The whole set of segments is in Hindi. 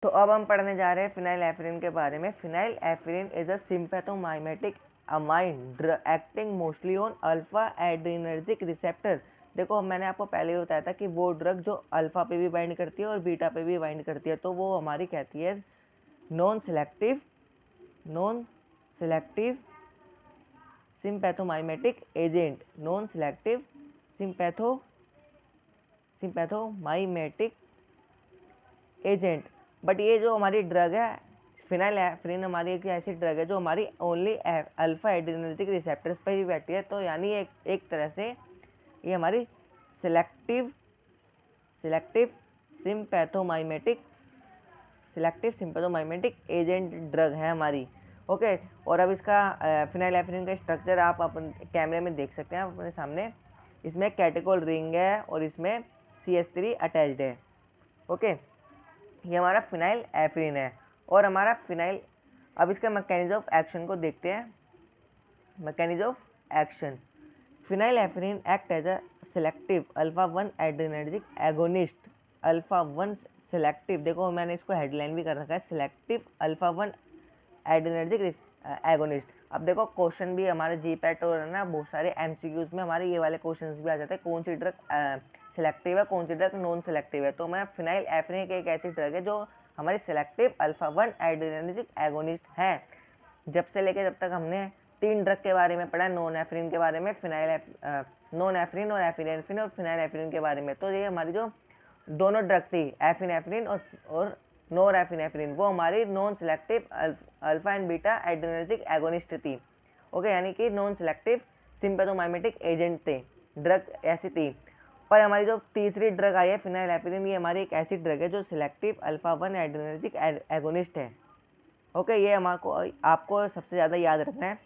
तो अब हम पढ़ने जा रहे हैं फिनाइलएफ्रिन के बारे में। Phenylephrine is a sympathomimetic amine drug acting mostly on alpha adrenergic receptor. देखो मैंने आपको पहले ही बताया था कि वो ड्रग जो अल्फा पे भी बाइंड करती है और बीटा पे भी बाइंड करती है, तो वो हमारी कहती है non selective sympathomimetic agent. Non selective sympathomimetic agent. But ये जो हमारी ड्रग है फिनाइलएफ्रिन हमारी एक ऐसी ड्रग है जो हमारी ओनली अल्फा एड्रीनर्जिक रिसेप्टर्स पर ही बैठती है। तो यानी एक तरह से ये हमारी सिलेक्टिव सिम्पैथोमाइमेटिक एजेंट ड्रग है हमारी। ओके, और अब इसका फिनाइलएफ्रिन का स्ट्रक्चर आप अपन कैमरे में देख सकते हैं अपने सामने। इसमें कैटेकोल रिंग है और इसमें CH3 अटैच्ड है। ओके, ये हमारा फिनाइलएफ्रिन है। और हमारा अब इसका मैकेनिज्म ऑफ एक्शन को देखते हैं। Mechanism of action, phenylephrine act as a selective alpha 1 adrenergic agonist. Alpha 1 selective, देखो मैंने इसको हेडलाइन भी कर रखा है, सेलेक्टिव अल्फा 1 एड्रीनर्जिक एगोनिस्ट। अब देखो क्वेश्चन भी हमारे जीपैट और ना बहुत सारे MCQs में हमारे ये वाले क्वेश्चंस भी आ जाते हैं, कौन सी ड्रग सेलेक्टिव है, कौन सी ड्रग नॉन सेलेक्टिव है। तो मैं फिनाइलएफ्रिन एक ऐसी ड्रग है जो हमारी सेलेक्टिव अल्फा 1 एड्रीनर्जिक एगोनिस्ट है। जब से लेके जब तक हमने 3 ड्रग के बारे में पढ़ा, नॉन एफ्रिन के बारे में, नॉन एफ्रिन और एफिनेफ्रिन और फिनाइलएफ्रिन के बारे में, तो ये हमारी जो दोनों ड्रग थी एफिनेफ्रिन और नोरएफिनेफ्रिन, वो हमारी non selective alpha and beta adrenergic agonist थी। ओके, यानी कि नॉन सेलेक्टिव सिम्पैथोमाइमेटिक एजेंट थे, ड्रग ऐसी थी। पर हमारी जो तीसरी ड्रग आई है फिनाइलएफ्रिन, ये हमारी एक ऐसी ड्रग है जो सिलेक्टिव अल्फा 1 एड्रेनर्जिक एगोनिस्ट है। ओके, ये आपको सबसे ज़्यादा याद रखना है।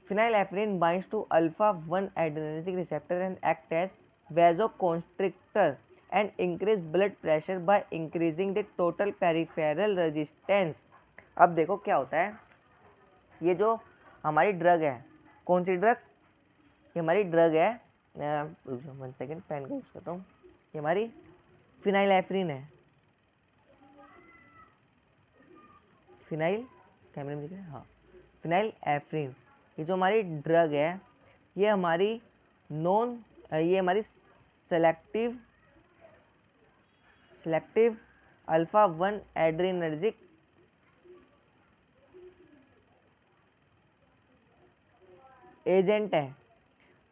Phenylephrine binds to alpha 1 adrenergic receptor and act as vasoconstrictor and increase blood pressure by increasing the total peripheral resistance। अब देखो क्या होता है, ये जो हमारी ड्रग है, कौन सी ड्रग, ये हमारी ड्रग है, 1 सेकेंड पेन का यूज करता हूँ, ये हमारी फिनाइलएफ्रिन है। कैमरे में दिख रहा है, हाँ, फिनाइलएफ्रिन, ये जो हमारी ड्रग है, ये हमारी ये हमारी सेलेक्टिव अल्फा 1 एड्रीनर्जिक एजेंट है।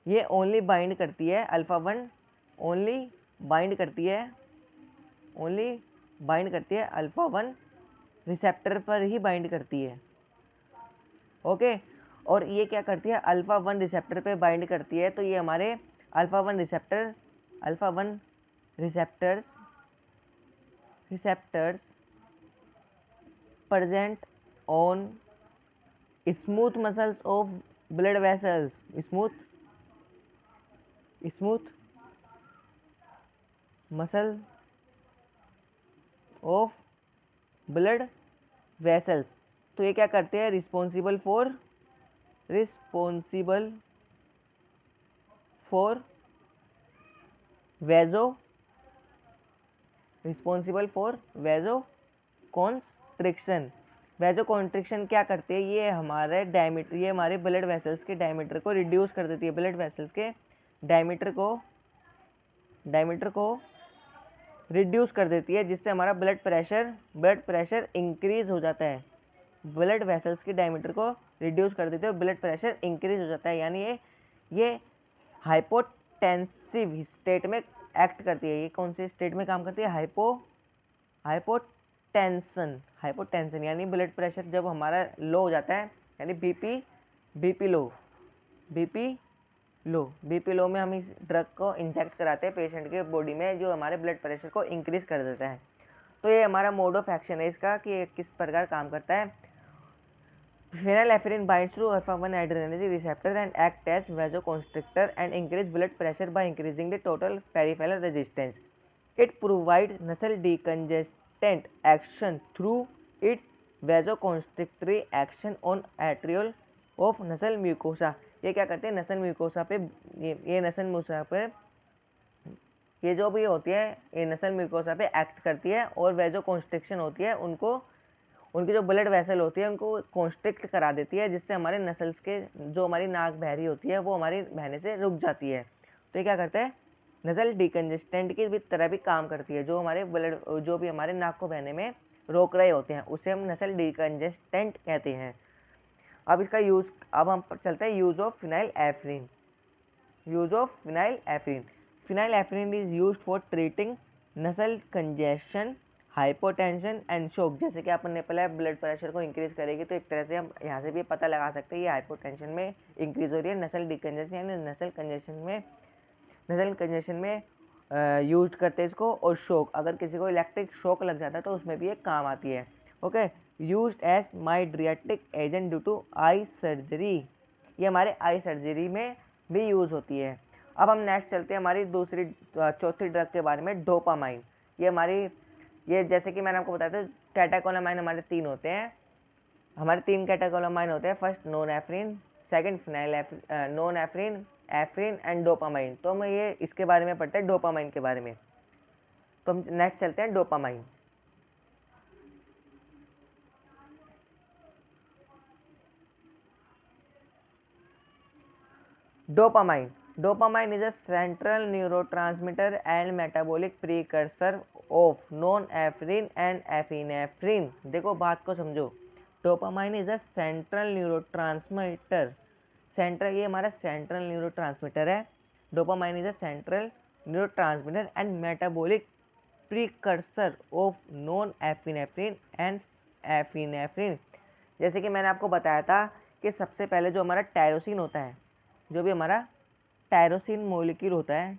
ये ओनली बाइंड करती है अल्फा 1, ओनली बाइंड करती है अल्फा 1 रिसेप्टर पर ही बाइंड करती है। ओके, और ये क्या करती है, अल्फा 1 रिसेप्टर पे बाइंड करती है। तो ये हमारे alpha 1 receptors present on smooth muscles of blood vessels, smooth muscle of blood vessels। तो ये क्या करते हैं, रिस्पॉन्सिबल फॉर वेजोकॉन्स्ट्रिक्शन। वेजोकॉन्स्ट्रिक्शन क्या करती है, ये हमारे ब्लड वेसल्स के डायमीटर को रिड्यूस कर देती है, ब्लड वेसल्स के डायमीटर को रिड्यूस कर देती है, जिससे हमारा ब्लड प्रेशर इंक्रीज हो जाता है। ब्लड वेसल्स के डायमीटर को रिड्यूस कर देते हैं, ब्लड प्रेशर इंक्रीज हो जाता है। यानी ये हाइपोटेंसिव स्टेट में एक्ट करती है। ये कौन सी स्टेट में काम करती है, हाइपोटेंशन, यानी ब्लड प्रेशर जब हमारा लो हो जाता है, यानी बीपी लो में हम इस ड्रग को इंजेक्ट कराते हैं पेशेंट के बॉडी में, जो हमारे ब्लड प्रेशर को इंक्रीज कर देता है। तो ये हमारा मोड ऑफ एक्शन है इसका कि किस प्रकार काम करता है। Phenylephrine binds to alpha 1 adrenergic receptor and acts as vasoconstrictor and increase blood pressure by increasing the total peripheral resistance. It provides nasal decongestant action through its vasoconstrictory action on arteriole of nasal mucosa। ये क्या करते हैं, नसल म्यूकोसा पे, ये नसल म्यूकोसा पे ये जो भी होती है ये नसल म्यूकोसा पे एक्ट करती है और वह जो कॉन्स्ट्रिक्शन होती है उनको, उनकी जो ब्लड वेसल होती है उनको कॉन्स्ट्रिक्ट करा देती है, जिससे हमारे नसल्स के जो हमारी नाक बह रही होती है वो हमारी बहने से रुक जाती है। तो ये क्या करता है, नसल डिकंजेस्टेंट की भी तरह भी काम करती है। जो हमारे ब्लड, जो भी हमारे नाक को बहने में रोक रहे होते हैं उसे हम नसल डिकंजेस्टेंट कहते हैं। अब इसका यूज़, अब हम चलते हैं use of phenylephrine. Use of phenylephrine. Phenylephrine is used for treating nasal congestion, hypotension and shock. जैसे कि अपन ने पहले ब्लड प्रेशर को इंक्रीज़ करेगी, तो एक तरह से हम यहाँ से भी पता लगा सकते हैं ये हाइपोटेंशन में इंक्रीज़ हो रही है। नसल डिकंजेशन यानी नसल कंजेशन में यूज करते हैं इसको। और शोक, अगर किसी को इलेक्ट्रिक शॉक लग जाता है तो उसमें भी एक काम आती है। Okay, used as mydriatic agent due to eye surgery. ये हमारे आई सर्जरी में भी यूज़ होती है। अब हम नेक्स्ट चलते हैं हमारी चौथी ड्रग के बारे में, डोपामाइन। ये जैसे कि मैंने आपको बताया था कैटेकोलामाइन हमारे 3 होते हैं। हमारे 3 कैटेकोलामाइन होते हैं, फर्स्ट नॉरएफ्रिन, सेकंड नॉरएफ्रिन, एफ्रिन एंड डोपामाइन। तो हम ये इसके बारे में पढ़ते हैं, डोपामाइन के बारे में। तो हम नेक्स्ट चलते हैं dopamine. Dopamine is a central neurotransmitter and metabolic precursor of norepinephrine and epinephrine। देखो बात को समझो, dopamine is a central neurotransmitter. ये हमारा सेंट्रल न्यूरोट्रांसमीटर है। Dopamine is a central neurotransmitter and metabolic precursor of non epinephrine and epinephrine. जैसे कि मैंने आपको बताया था कि सबसे पहले जो हमारा टायरोसिन होता है, जो भी हमारा टायरोसिन मॉलिक्यूल होता है,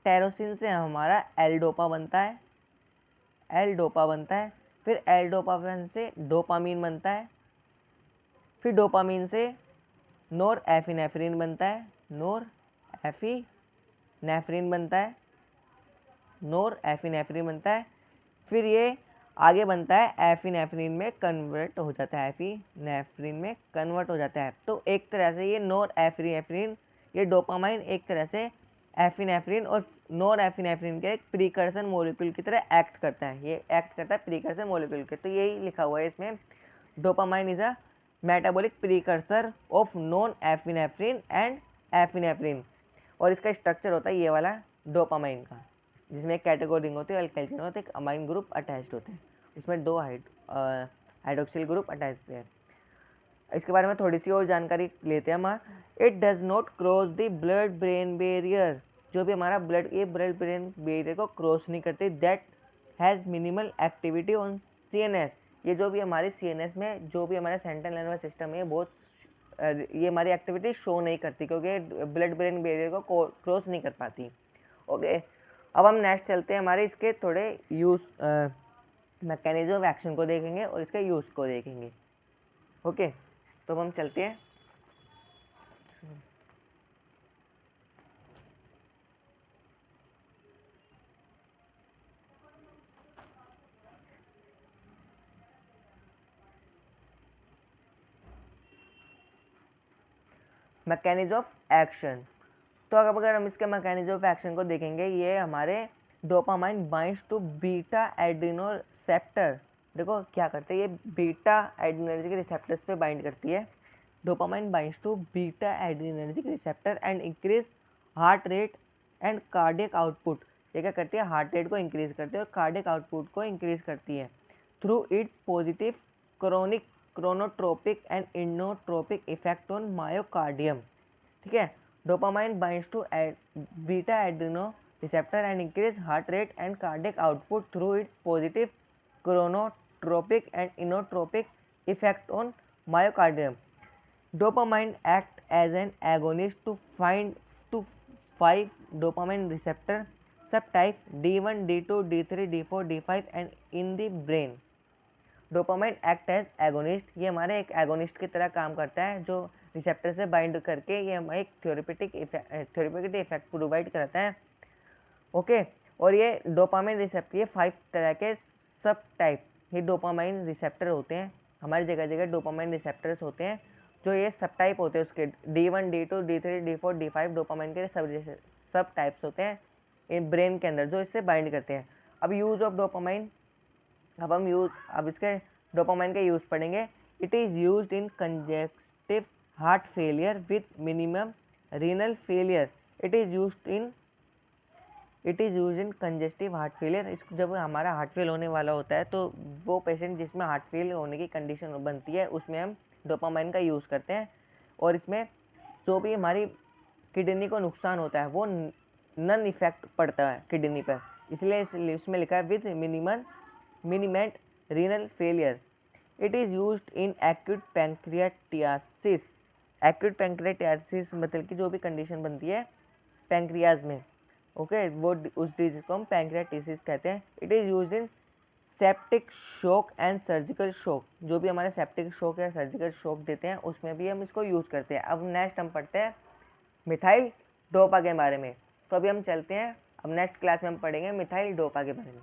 टायरोसिन से हमारा एल डोपा बनता है, फिर एल डोपामिन से डोपामीन बनता है, फिर डोपामीन से नोर एफिनेफ्रिन बनता है, फिर ये आगे बनता है एफिनेफ्रिन में कन्वर्ट हो जाता है। तो एक तरह से ये नोर एफिनेफ्रिन, ये डोपामाइन एक तरह से एफिनेफ्रिन और नोर एफिनेफ्रिन के एक प्रीकर्सर मॉलिक्यूल की तरह एक्ट करता है। ये एक्ट करता है प्रीकर्सर मॉलिक्यूल के। तो यही लिखा हुआ है इसमें, dopamine is a metabolic precursor of non epinephrine and epinephrine. और इसका स्ट्रक्चर होता है ये वाला डोपामाइन का, जिसमें एक कैटेगोरी रिंग होती है, एल्काइल चेन होता है, एक अमाइन ग्रुप अटैच्ड होते हैं, इसमें 2 हाइड्रोक्सिल ग्रुप अटैच्ड है। इसके बारे में थोड़ी सी और जानकारी लेते हैं हम। It does not cross the blood brain barrier. जो भी हमारा ये ब्लड ब्रेन बैरियर को क्रॉस नहीं करते। That has minimal activity on CNS। ये जो भी हमारे CNS में जो भी हमारा सेंट्रल नर्वस सिस्टम है, बहुत ये हमारी एक्टिविटी शो नहीं करती, क्योंकि ब्लड ब्रेन बैरियर को क्रॉस नहीं कर पाती। ओके, अब हम नेक्स्ट चलते हैं हमारे इसके थोड़े यूज़, मैकेनिज्म ऑफ एक्शन को देखेंगे और इसके यूज़ को देखेंगे। ओके, तो हम चलते हैं। Mechanism of action. तो अगर हम इसके मैकेनिज्म ऑफ एक्शन को देखेंगे, ये हमारे dopamine binds to beta adrenoceptor. देखो क्या करते हैं, ये बीटा एड्रेनर्जिक रिसेप्टर्स पे बाइंड करती है। Dopamine binds to beta adrenergic receptor and increase heart rate and cardiac output. ये क्या करती है, हार्ट रेट को इंक्रीज करती है और कार्डियक आउटपुट को इंक्रीज करती है through its positive chronotropic and inotropic effect on myocardium. ठीक है, dopamine binds to beta adreno receptor and increase heart rate and cardiac output through its positive chronotropic and inotropic effect on myocardium. Dopamine act as an agonist to 5 dopamine receptor subtype D1, D2, D3, D4, D5 and in the brain. Dopamine act as agonist. ये हमारे एक एगोनिस्ट की तरह काम करता है, जो रिसेप्टर से बाइंड करके ये हमें एक थ्योरेपेटिक इफेक्ट प्रोवाइड करता है। ओके, और ये डोपामाइन रिसेप्टर, ये 5 तरह के सब टाइप ये डोपामाइन रिसेप्टर होते हैं। हमारी जगह जगह डोपामाइन रिसेप्टर्स होते हैं, जो ये सब टाइप होते हैं उसके D1, D2, D3, D4, D5 dopamine के सब सब टाइप्स होते हैं इन ब्रेन के अंदर जो इससे बाइंड करते हैं। अब यूज़ ऑफ डोपामाइन, अब इसके डोपामाइन का यूज़ पढ़ेंगे। It is used in congestive heart failure with minimum renal failure. It is use in congestive heart failure. इसको जब हमारा हार्ट फेल होने वाला होता है तो वो पेशेंट जिसमें हार्ट फेल होने की कंडीशन बनती है उसमें हम डोपामाइन का यूज़ करते हैं। और इसमें जो भी हमारी किडनी को नुकसान होता है वो नन इफेक्ट पड़ता है किडनी पर, इसलिए इसमें लिखा है with imminent renal failure. It is used in acute pancreatitis. Acute pancreatitis मतलब कि जो भी कंडीशन बनती है पैंक्रियाज में, ओके, वो उस डिजीज को हम पैंक्रियाटिसिस कहते हैं। It is used in septic shock and surgical shock. जो भी हमारे सेप्टिक शॉक या सर्जिकल शॉक देते हैं उसमें भी हम इसको यूज़ करते हैं। अब नेक्स्ट हम पढ़ते हैं मिथाइल डोपा के बारे में। तो अभी हम चलते हैं, अब नेक्स्ट क्लास में हम पढ़ेंगे मिथाइल डोपा के बारे में।